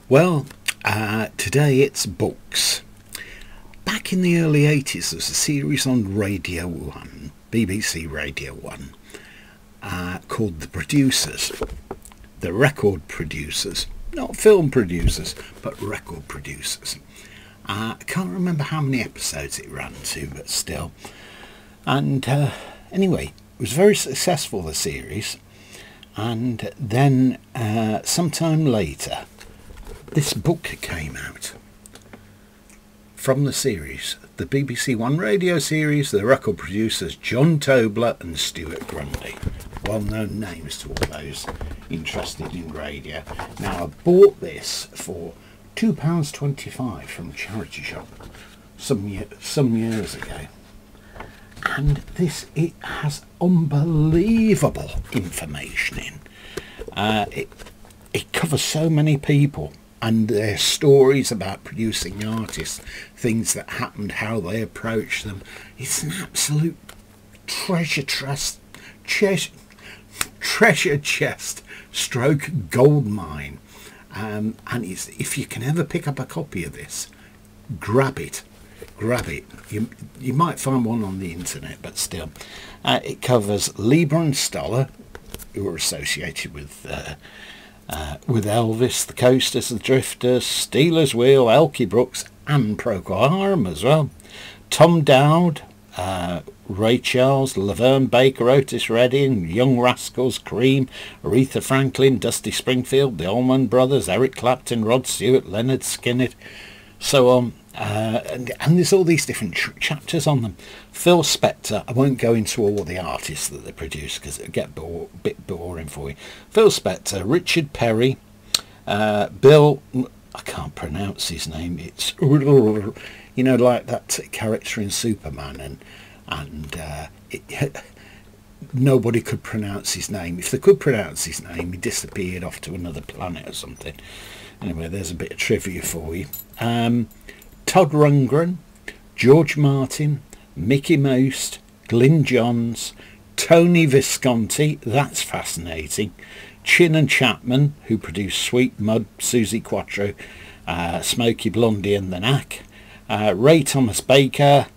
Well, today it's books. Back in the early 80s there was a series on Radio 1, BBC Radio 1, called The Producers. The record producers, not film producers, but record producers. I can't remember how many episodes it ran to, but still. And anyway, it was very successful, the series. And then sometime later, this book came out from the series, the BBC One radio series, the record producers John Tobler and Stuart Grundy. Well-known names to all those interested in radio. Now, I bought this for £2.25 from a charity shop some years ago. And it has unbelievable information in. It covers so many people and their stories about producing artists, things that happened, how they approached them. It's an absolute treasure chest stroke gold mine. And if you can ever pick up a copy of this, grab it. You might find one on the internet, but still. It covers Lieber and Stoller, who were associated with Elvis, the Coasters, the Drifters, Steelers Wheel, Elkie Brooks, and Procol Harum as well. Tom Dowd, Ray Charles, Laverne Baker, Otis Redding, Young Rascals, Cream, Aretha Franklin, Dusty Springfield, the Allman Brothers, Eric Clapton, Rod Stewart, Leonard Skinner, so on. And there's all these different chapters on them. Phil Spector, I won't go into all the artists that they produce because it'll get a bit boring for you. Phil Spector, Richard Perry, Bill, I can't pronounce his name, it's, you know, like that character in Superman, and nobody could pronounce his name. If they could pronounce his name, he disappeared off to another planet or something. Anyway, there's a bit of trivia for you. Todd Rundgren, George Martin, Mickey Most, Glyn Johns, Tony Visconti, that's fascinating, Chin and Chapman, who produced Sweet Mud, Susie Quattro, Smokey Blondie and the Knack, Ray Thomas Baker,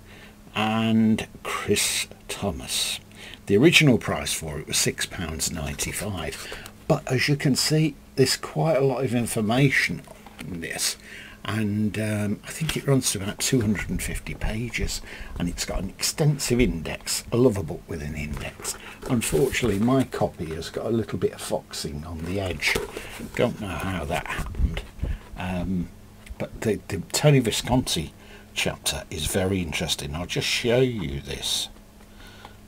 and Chris Thomas. The original price for it was £6.95, but as you can see, there's quite a lot of information on this. And I think it runs to about 250 pages, and it's got an extensive index. I love a book with an index. Unfortunately, my copy has got a little bit of foxing on the edge. Don't know how that happened. But the Tony Visconti chapter is very interesting. I'll just show you this.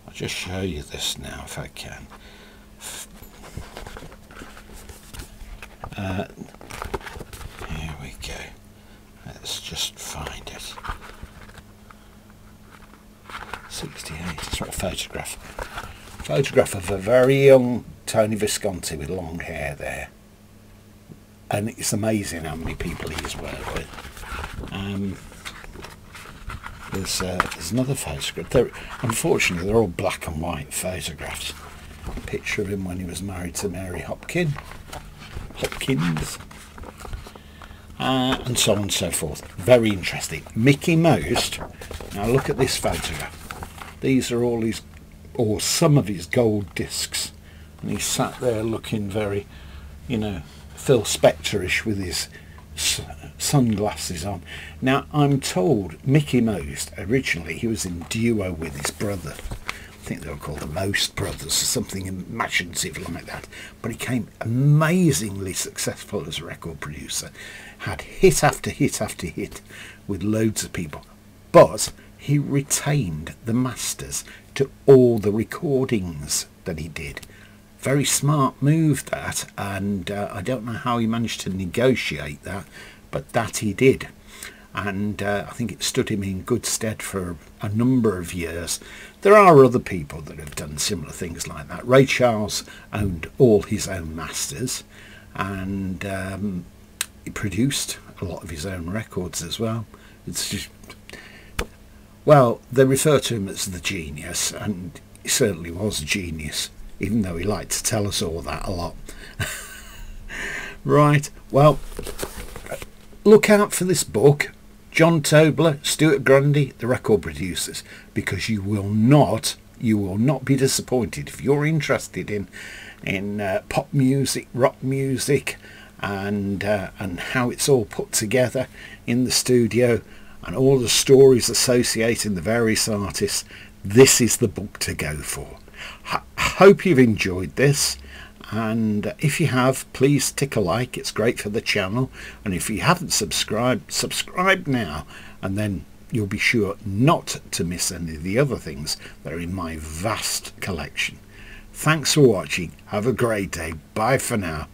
I'll just show you this now if I can. Here we go. Let's just find it. 68. It's a photograph. Photograph of a very young Tony Visconti with long hair there. And it's amazing how many people he's worked with. There's another photograph. Unfortunately, they're all black and white photographs. A picture of him when he was married to Mary Hopkins. And so on and so forth. Very interesting. Mickey Most. Now look at this photograph. These are all his, or some of his gold discs, and he sat there looking very, you know, Phil Spector-ish with his sunglasses on. Now I'm told Mickey Most, originally he was in duo with his brother. I think they were called the Most Brothers or something imaginative like that, but he became amazingly successful as a record producer, had hit after hit after hit with loads of people, but he retained the masters to all the recordings that he did. Very smart move that, and I don't know how he managed to negotiate that, but that he did. And I think it stood him in good stead for a number of years. There are other people that have done similar things like that. Ray Charles owned all his own masters, and he produced a lot of his own records as well. It's just, well, they refer to him as the genius, and he certainly was a genius, even though he liked to tell us all that a lot. Right, well, look out for this book, John Tobler, Stuart Grundy, the record producers, because you will not be disappointed. If you're interested in pop music, rock music, and how it's all put together in the studio, and all the stories associating the various artists, this is the book to go for. I hope you've enjoyed this, and if you have, please tick a like. It's great for the channel, and if you haven't subscribed, subscribe now, and then you'll be sure not to miss any of the other things that are in my vast collection. Thanks for watching. Have a great day. Bye for now.